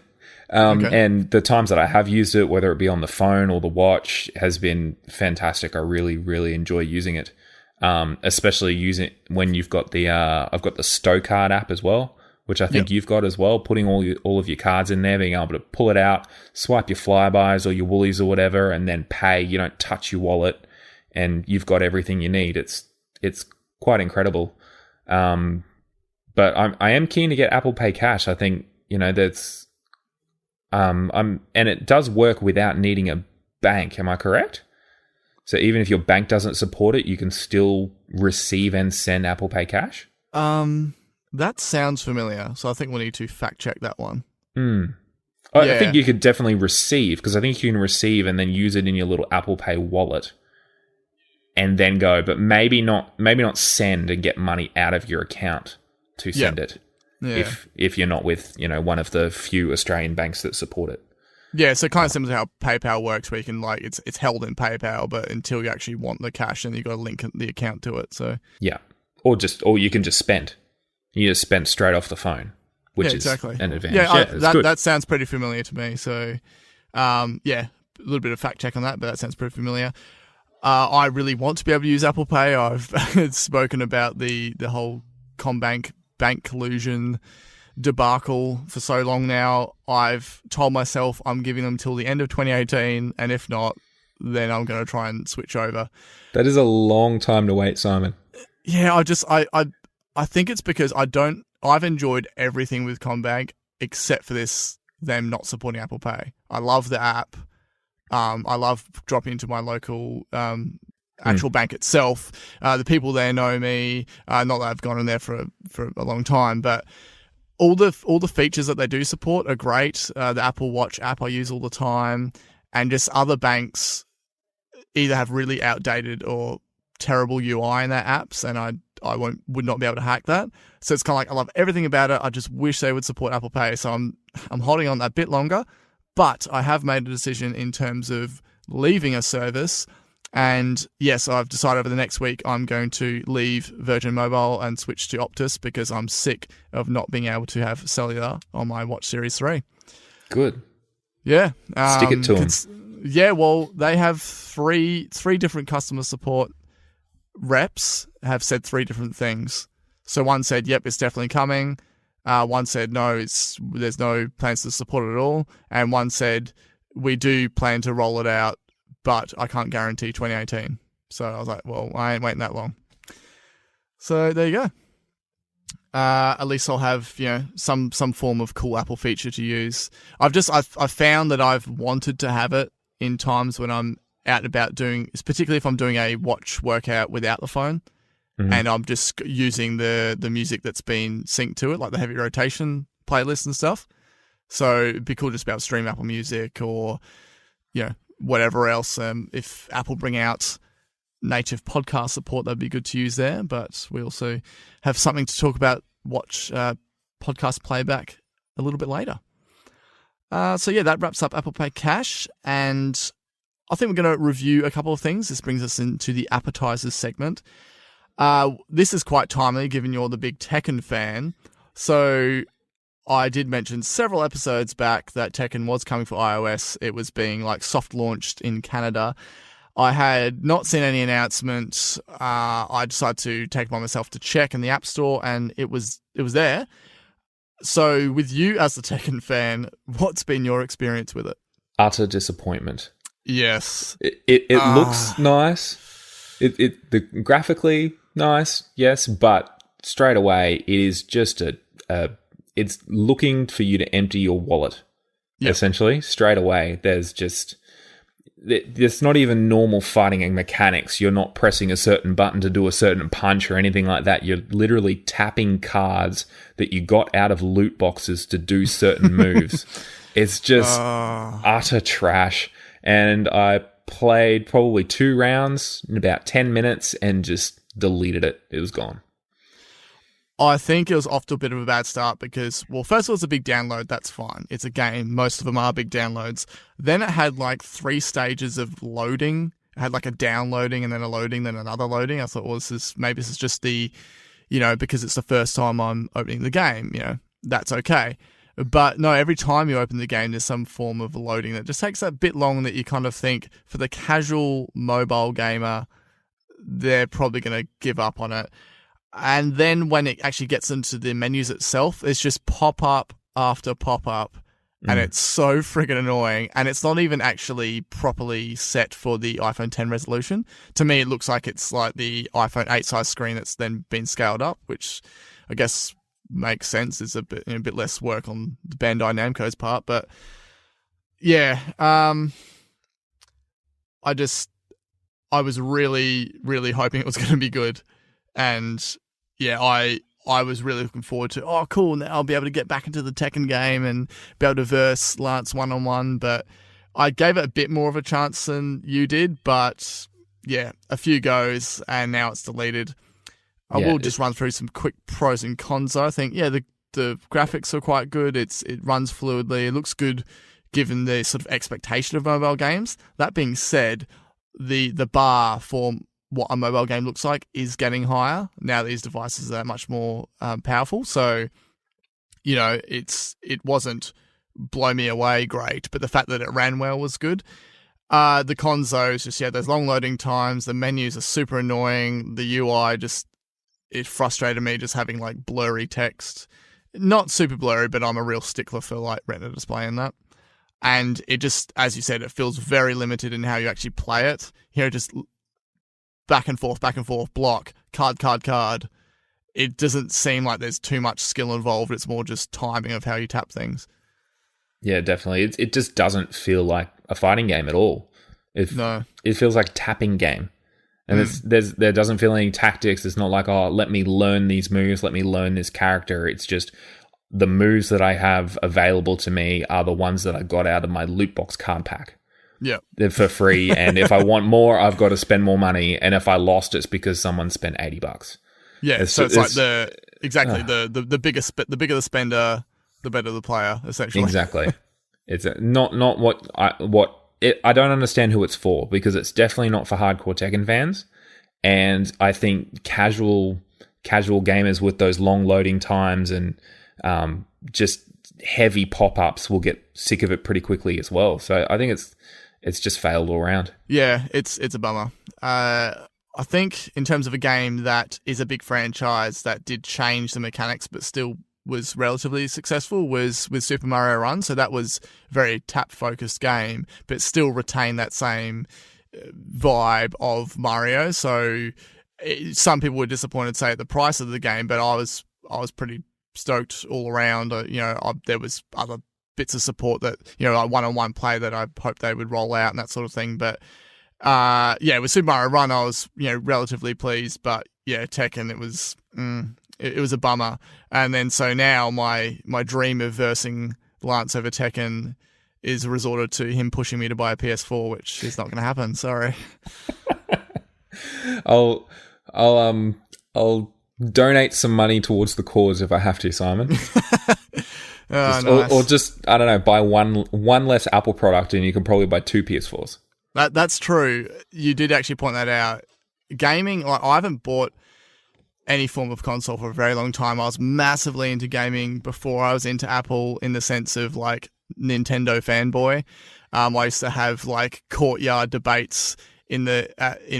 Okay. And the times that I have used it, whether it be on the phone or the watch, has been fantastic. I really, really enjoy using it. Especially using when you've got I've got the Stow Card app as well, which I think you've got as well. Putting all of your cards in there, being able to pull it out, swipe your Flybys or your Woolies or whatever, and then pay. You don't touch your wallet, and you've got everything you need. It's quite incredible. But I am keen to get Apple Pay Cash. I think that's. And it does work without needing a bank. Am I correct? So even if your bank doesn't support it, you can still receive and send Apple Pay Cash? That sounds familiar. So I think we'll need to fact check that one. I think you could definitely receive, because I think you can receive and then use it in your little Apple Pay wallet and then go, but maybe not send and get money out of your account to send it. Yeah. If you're not with, one of the few Australian banks that support it. Yeah, so kind of similar to how PayPal works, where you can it's held in PayPal, but until you actually want the cash, then you got to link the account to it. So yeah, or you can just spend. You just spend straight off the phone. which exactly. is an advantage. Yeah, It's good. that sounds pretty familiar to me. So, a little bit of fact check on that, but that sounds pretty familiar. I really want to be able to use Apple Pay. I've spoken about the whole CommBank bank collusion debacle for so long now. I've told myself I'm giving them till the end of 2018, and if not, then I'm going to try and switch over. That is a long time to wait, Simon. Yeah, I think it's because I've enjoyed everything with CommBank except for them not supporting Apple Pay. I love the app. I love dropping into my local actual bank itself. The people there know me. Not that I've gone in there for a long time, but all the features that they do support are great. The Apple Watch app I use all the time, and just other banks either have really outdated or terrible UI in their apps, and I would not be able to hack that. So it's kind of like I love everything about it. I just wish they would support Apple Pay. So I'm holding on that bit longer. But I have made a decision in terms of leaving a service. And yes, I've decided over the next week I'm going to leave Virgin Mobile and switch to Optus because I'm sick of not being able to have cellular on my Watch Series 3. Good. Yeah. Stick it to them. Yeah, well, they have three different customer support reps have said three different things. So one said, yep, it's definitely coming. One said, no, there's no plans to support it at all. And one said, we do plan to roll it out, but I can't guarantee 2018. So I was like, well, I ain't waiting that long. So there you go. At least I'll have, some form of cool Apple feature to use. I've found that I've wanted to have it in times when I'm out and about particularly if I'm doing a watch workout without the phone. Mm-hmm. And I'm just using the music that's been synced to it, like the heavy rotation playlist and stuff. So it'd be cool just about stream Apple Music or, whatever else. If Apple bring out native podcast support, that'd be good to use there. But we also have something to talk about watch podcast playback a little bit later. That wraps up Apple Pay Cash. And I think we're going to review a couple of things. This brings us into the appetizers segment. This is quite timely given you're the big Tekken fan. So I did mention several episodes back that Tekken was coming for iOS. It was being soft launched in Canada. I had not seen any announcements. I decided to take it by myself to check in the App Store, and it was there. So with you as the Tekken fan, what's been your experience with it? Utter disappointment. Yes. It looks nice. The graphically nice, yes, but straight away it is just it's looking for you to empty your wallet. Yep. Essentially, straight away. There's not even normal fighting and mechanics. You're not pressing a certain button to do a certain punch or anything like that. You're literally tapping cards that you got out of loot boxes to do certain moves. It's just utter trash. And I played probably 2 rounds in about 10 minutes and just deleted it. It was gone. I think it was off to a bit of a bad start because, well, first of all, it's a big download. That's fine. It's a game. Most of them are big downloads. Then it had 3 stages of loading. It had a downloading and then a loading, then another loading. I thought, well, this is just the, because it's the first time I'm opening the game, that's okay. But no, every time you open the game, there's some form of loading that just takes that bit long that you kind of think for the casual mobile gamer, they're probably going to give up on it. And then when it actually gets into the menus itself, it's just pop-up after pop-up. And it's so friggin' annoying. And it's not even actually properly set for the iPhone X resolution. To me, it looks like it's like the iPhone 8 size screen that's then been scaled up, which I guess makes sense. It's a bit less work on the Bandai Namco's part. But yeah, I was really, really hoping it was going to be good. And yeah, I was really looking forward to, oh, cool, now I'll be able to get back into the Tekken game and be able to verse Lance one-on-one. But I gave it a bit more of a chance than you did. But yeah, a few goes and now it's deleted. I will just run through some quick pros and cons. I think, the graphics are quite good. It runs fluidly. It looks good given the sort of expectation of mobile games. That being said, the bar for what a mobile game looks like is getting higher now that these devices are much more powerful. So it wasn't blow me away great, but the fact that it ran well was good. The cons though is just those long loading times. The menus are super annoying. The UI it frustrated me just having like blurry text. Not super blurry, but I'm a real stickler for like Retina display and that. And it just, as you said, it feels very limited in how you actually play it. Just back and forth, block, card. It doesn't seem like there's too much skill involved. It's more just timing of how you tap things. Yeah, definitely. It just doesn't feel like a fighting game at all. No. It feels like a tapping game. And there doesn't feel any tactics. It's not like, oh, let me learn these moves, let me learn this character. It's just the moves that I have available to me are the ones that I got out of my loot box card pack. Yeah. They're for free. And if I want more, I've got to spend more money. And if I lost, it's because someone spent $80. Yeah. It's like the bigger the spender, the better the player, essentially. Exactly. It's not what I don't understand who it's for, because it's definitely not for hardcore Tekken fans. And I think casual gamers with those long loading times and just heavy pop-ups will get sick of it pretty quickly as well. So I think it's just failed all around. Yeah, it's a bummer. I think in terms of a game that is a big franchise that did change the mechanics but still was relatively successful was with Super Mario Run. So that was a very tap-focused game, but still retained that same vibe of Mario. So some people were disappointed, say, at the price of the game, but I was pretty stoked all around. There was other bits of support that, like one-on-one play that I hoped they would roll out and that sort of thing. But with Super Mario Run, I was, relatively pleased. But yeah, Tekken, it was a bummer. And then so now my dream of versing Lance over Tekken is resorted to him pushing me to buy a PS4, which is not going to happen. Sorry. I'll donate some money towards the cause if I have to, Simon. Nice. Or just, I don't know, buy one less Apple product and you can probably buy 2 PS4s. That's true. You did actually point that out. Gaming, like, I haven't bought any form of console for a very long time. I was massively into gaming before I was into Apple, in the sense of like Nintendo fanboy. I used to have like courtyard debates in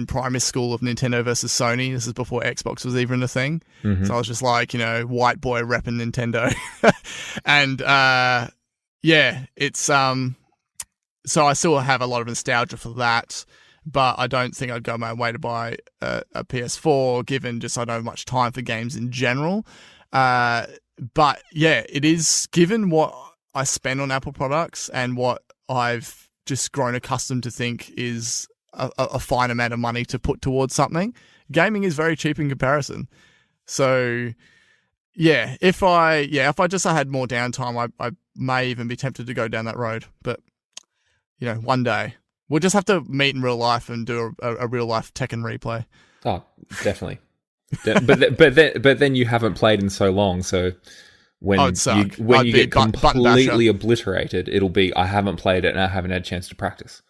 primary school of Nintendo versus Sony. This is before Xbox was even a thing. Mm-hmm. So I was just like, white boy repping Nintendo. And it's so I still have a lot of nostalgia for that, but I don't think I'd go my way to buy a PS4, given just I don't have much time for games in general. But yeah, it is, given what I spend on Apple products and what I've just grown accustomed to think is a fine amount of money to put towards something, gaming is very cheap in comparison. So yeah, if I just had more downtime, I may even be tempted to go down that road. But one day we'll just have to meet in real life and do a real life Tekken replay. Oh, definitely. but then you haven't played in so long, so when you get completely obliterated, it'll be, I haven't played it and I haven't had a chance to practice.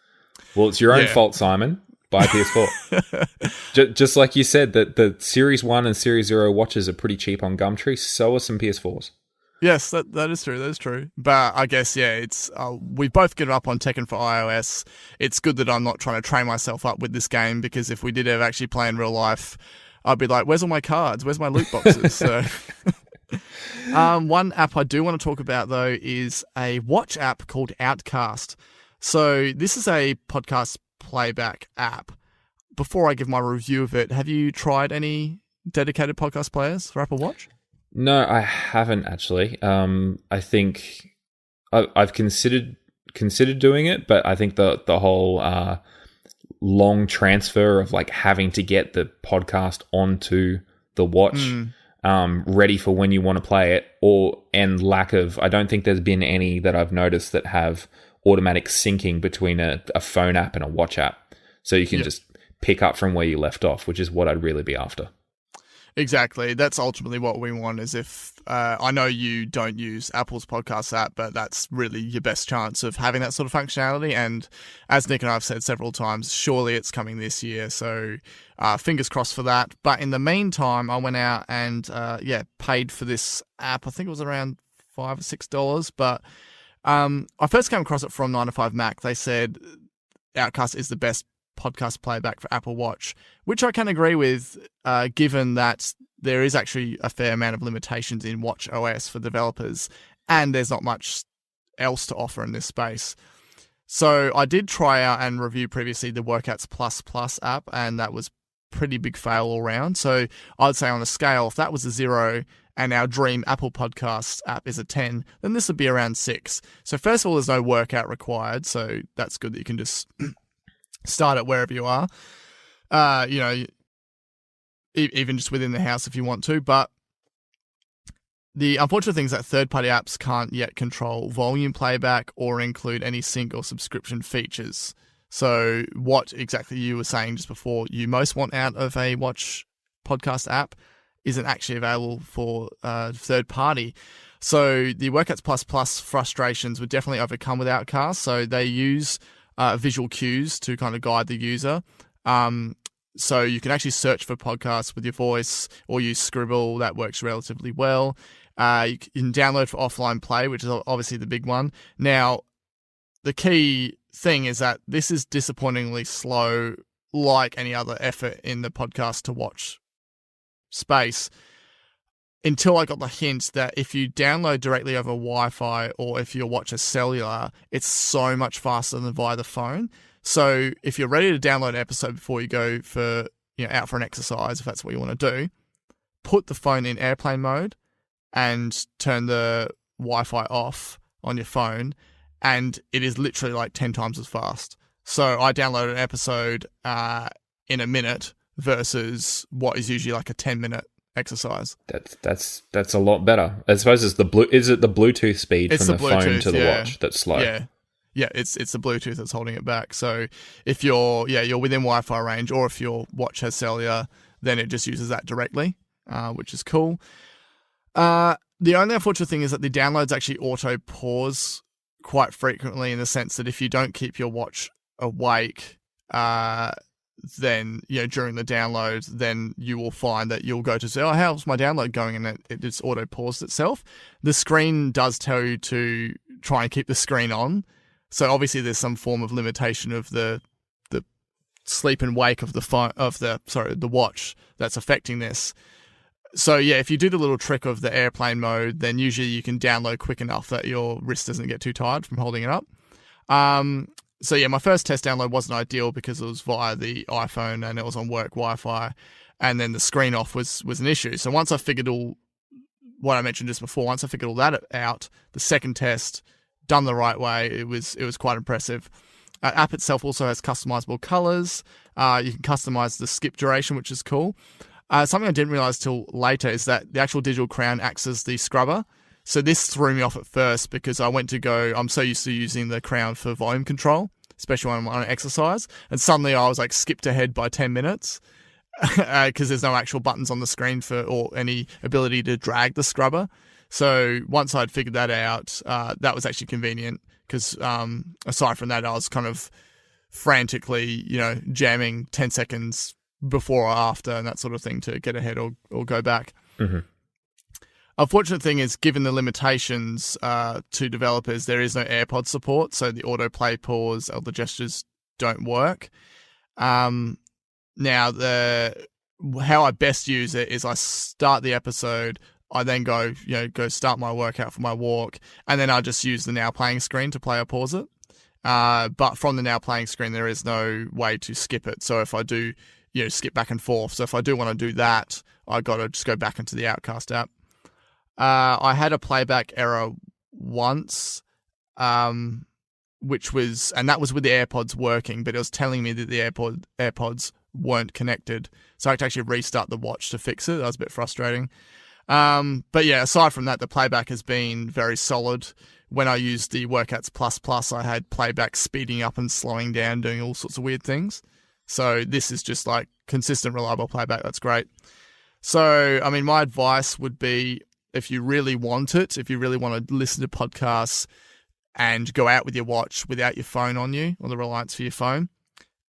Well, it's your own fault, Simon. Buy a PS4. Just like you said, that the Series 1 and Series 0 watches are pretty cheap on Gumtree, so are some PS4s. Yes, that is true. That is true. But I guess, it's we both given up on Tekken for iOS. It's good that I'm not trying to train myself up with this game, because if we did ever actually play in real life, I'd be like, where's all my cards? Where's my loot boxes? So, one app I do want to talk about, though, is a watch app called Outcast. So this is a podcast playback app. Before I give my review of it, have you tried any dedicated podcast players for Apple Watch? No, I haven't actually. I think I've considered doing it, but I think the whole long transfer of like having to get the podcast onto the watch ready for when you want to play it, and lack of, I don't think there's been any that I've noticed that have automatic syncing between a phone app and a watch app, so you can just pick up from where you left off, which is what I'd really be after. Exactly. That's ultimately what we want. Is if I know you don't use Apple's podcast app, but that's really your best chance of having that sort of functionality. And as Nick and I have said several times, surely it's coming this year. So fingers crossed for that. But in the meantime, I went out and paid for this app. I think it was around $5 or $6. But I first came across it from 9 to 5 Mac. They said Outcast is the best podcast playback for Apple Watch, which I can agree with, given that there is actually a fair amount of limitations in Watch OS for developers, and there's not much else to offer in this space. So I did try out and review previously the Workouts Plus app, and that was pretty big fail all round. So I'd say on a scale, if that was a 0 and our dream Apple Podcasts app is a 10, then this would be around 6. So first of all, there's no workout required, so that's good that you can just start it wherever you are. Even just within the house if you want to. But the unfortunate thing is that third-party apps can't yet control volume playback or include any sync or subscription features. So what exactly you were saying just before you most want out of a Watch podcast app isn't actually available for third-party. So the Workouts Plus frustrations were definitely overcome with Outcast. So they use visual cues to kind of guide the user. So you can actually search for podcasts with your voice or use Scribble. That works relatively well. You can download for offline play, which is obviously the big one. Now, the key thing is that this is disappointingly slow, like any other effort in the podcast to watch space, until I got the hint that if you download directly over Wi-Fi or if your watch is cellular, it's so much faster than via the phone. So if you're ready to download an episode before you go for, out for an exercise, if that's what you want to do, put the phone in airplane mode and turn the Wi-Fi off on your phone, and it is literally like 10 times as fast. So I downloaded an episode in a minute versus what is usually like a 10-minute exercise. That's a lot better. I suppose it's is it the Bluetooth speed from the phone to the watch that's slow? Yeah, it's the Bluetooth that's holding it back. So if you're within Wi-Fi range, or if your watch has cellular, then it just uses that directly, which is cool. The only unfortunate thing is that the downloads actually auto pause quite frequently, in the sense that if you don't keep your watch awake, then during the download, then you will find that you'll go to say, oh, how's my download going? And it just auto paused itself. The screen does tell you to try and keep the screen on. So obviously there's some form of limitation of the sleep and wake of the watch that's affecting this. So yeah, if you do the little trick of the airplane mode, then usually you can download quick enough that your wrist doesn't get too tired from holding it up. So yeah, my first test download wasn't ideal because it was via the iPhone and it was on work Wi-Fi, and then the screen off was an issue. So once I figured what I mentioned just before, once I figured all that out, the second test, done the right way, it was quite impressive. App itself also has customizable colors. You can customize the skip duration, which is cool. Something I didn't realize till later is that the actual digital crown acts as the scrubber. So this threw me off at first because I'm so used to using the crown for volume control, especially when I'm on an exercise. And suddenly I was like skipped ahead by 10 minutes because there's no actual buttons on the screen or any ability to drag the scrubber. So once I'd figured that out, that was actually convenient because aside from that, I was kind of frantically, jamming 10 seconds before or after and that sort of thing to get ahead or go back. Mm-hmm. Unfortunate thing is, given the limitations to developers, there is no AirPods support, so the autoplay pause or the gestures don't work. Now, how I best use it is I start the episode, I then go start my workout for my walk, and then I just use the now playing screen to play or pause it. But from the now playing screen, there is no way to skip it. So if I do, skip back and forth. So if I do want to do that, I got to just go back into the Outcast app. I had a playback error once, and that was with the AirPods working, but it was telling me that the AirPods weren't connected. So I had to actually restart the watch to fix it. That was a bit frustrating. But yeah, aside from that, the playback has been very solid. When I used the Workouts Plus, I had playback speeding up and slowing down, doing all sorts of weird things. So this is just like consistent, reliable playback. That's great. So, I mean, my advice would be, if you really want to listen to podcasts and go out with your watch without your phone on you or the reliance for your phone,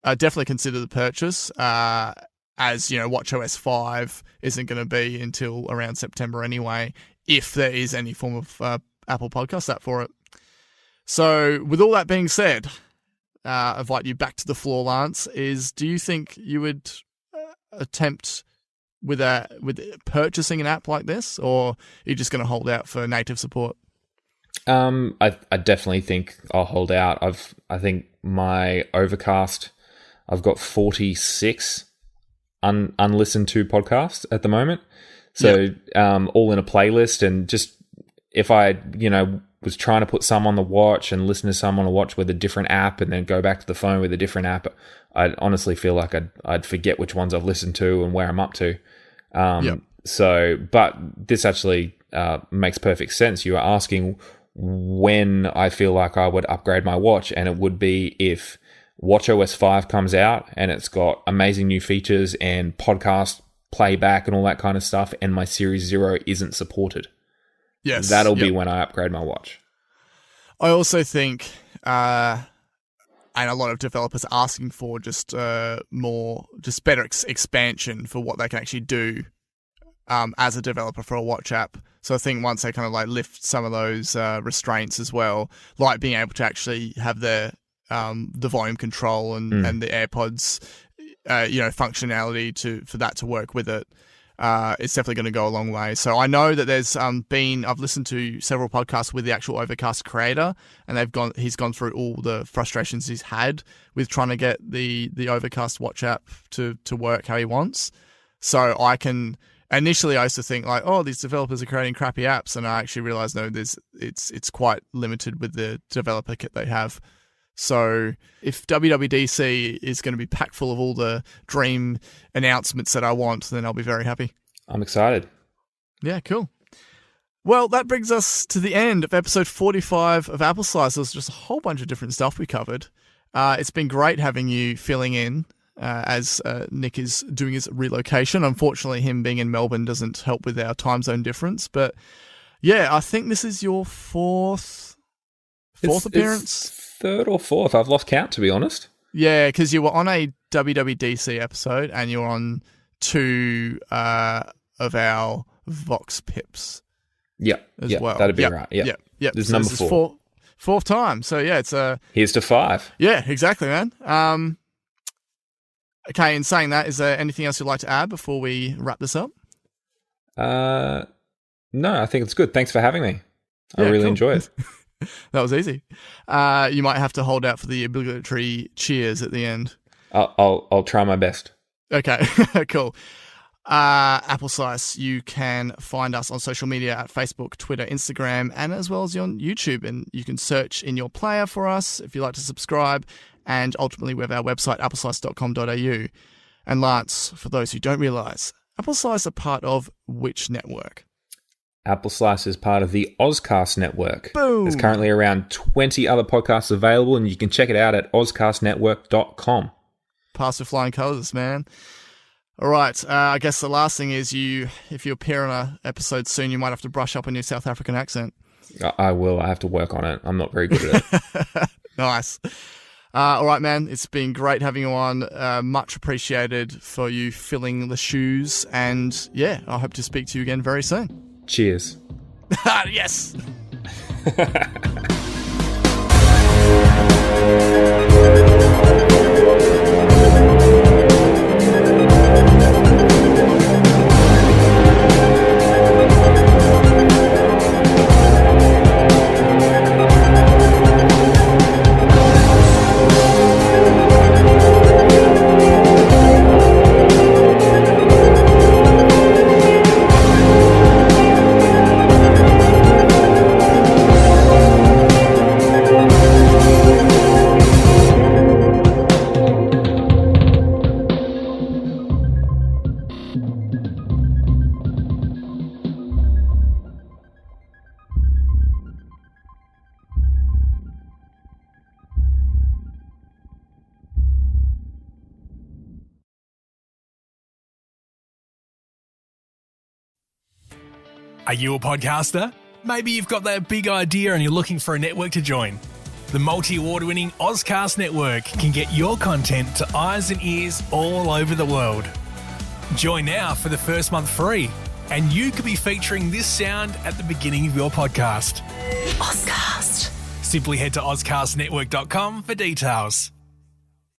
definitely consider the purchase. As WatchOS 5 isn't going to be until around September anyway, if there is any form of Apple Podcast app for it. So with all that being said, I invite you back to the floor, Lance. Do you think you would attempt with purchasing an app like this, or are you just going to hold out for native support? I definitely think I'll hold out. I think my Overcast, I've got 46 unlistened to podcasts at the moment. So all in a playlist, and just if I was trying to put some on the watch and listen to some on a watch with a different app, and then go back to the phone with a different app, I'd honestly feel like I'd forget which ones I've listened to and where I'm up to. So, but this actually makes perfect sense. You are asking when I feel like I would upgrade my watch, and it would be if watchOS 5 comes out and it's got amazing new features and podcast playback and all that kind of stuff, and my Series 0 isn't supported. Yes. That'll be when I upgrade my watch. I also think, and a lot of developers are asking for just better expansion for what they can actually do as a developer for a watch app. So I think once they kind of like lift some of those restraints as well, like being able to actually have the volume control and the AirPods, functionality for that to work with it, it's definitely going to go a long way. So I know that there's I've listened to several podcasts with the actual Overcast creator, and he's gone through all the frustrations he's had with trying to get the Overcast watch app to work how he wants. So initially I used to think like, oh, these developers are creating crappy apps, and I actually realized no, it's quite limited with the developer kit they have. So if WWDC is going to be packed full of all the dream announcements that I want, then I'll be very happy. I'm excited. Yeah, cool. Well, that brings us to the end of episode 45 of Apple Slice. There's just a whole bunch of different stuff we covered. It's been great having you filling in as Nick is doing his relocation. Unfortunately, him being in Melbourne doesn't help with our time zone difference. But yeah, I think this is your fourth appearance. It's third or fourth. I've lost count, to be honest. Yeah, because you were on a WWDC episode, and you're on 2 of our Vox Pips. Yeah, as well. That'd be right. Yeah. This is number 4. Fourth time. So yeah, it's here's to 5. Yeah, exactly, man. Okay, in saying that, is there anything else you'd like to add before we wrap this up? No, I think it's good. Thanks for having me. I really enjoy it. That was easy. You might have to hold out for the obligatory cheers at the end. I'll try my best. Okay, cool. Apple Slice, you can find us on social media at Facebook, Twitter, Instagram, and as well as on YouTube. And you can search in your player for us if you'd like to subscribe. And ultimately, we have our website, appleslice.com.au. And Lance, for those who don't realise, Apple Slice are part of which network? Apple Slice is part of the Ozcast network. Boom! There's currently around 20 other podcasts available, and you can check it out at ozcastnetwork.com. Pass with flying colours, man. All right, I guess the last thing is if you appear on an episode soon, you might have to brush up on your South African accent. I will. I have to work on it. I'm not very good at it. Nice. All right, man. It's been great having you on. Much appreciated for you filling the shoes. And yeah, I hope to speak to you again very soon. Cheers. Yes. Are you a podcaster? Maybe you've got that big idea and you're looking for a network to join. The multi-award-winning Ozcast network can get your content to eyes and ears all over the world. Join now for the first month free, and you could be featuring this sound at the beginning of your podcast. Ozcast. Simply head to ozcastnetwork.com for details.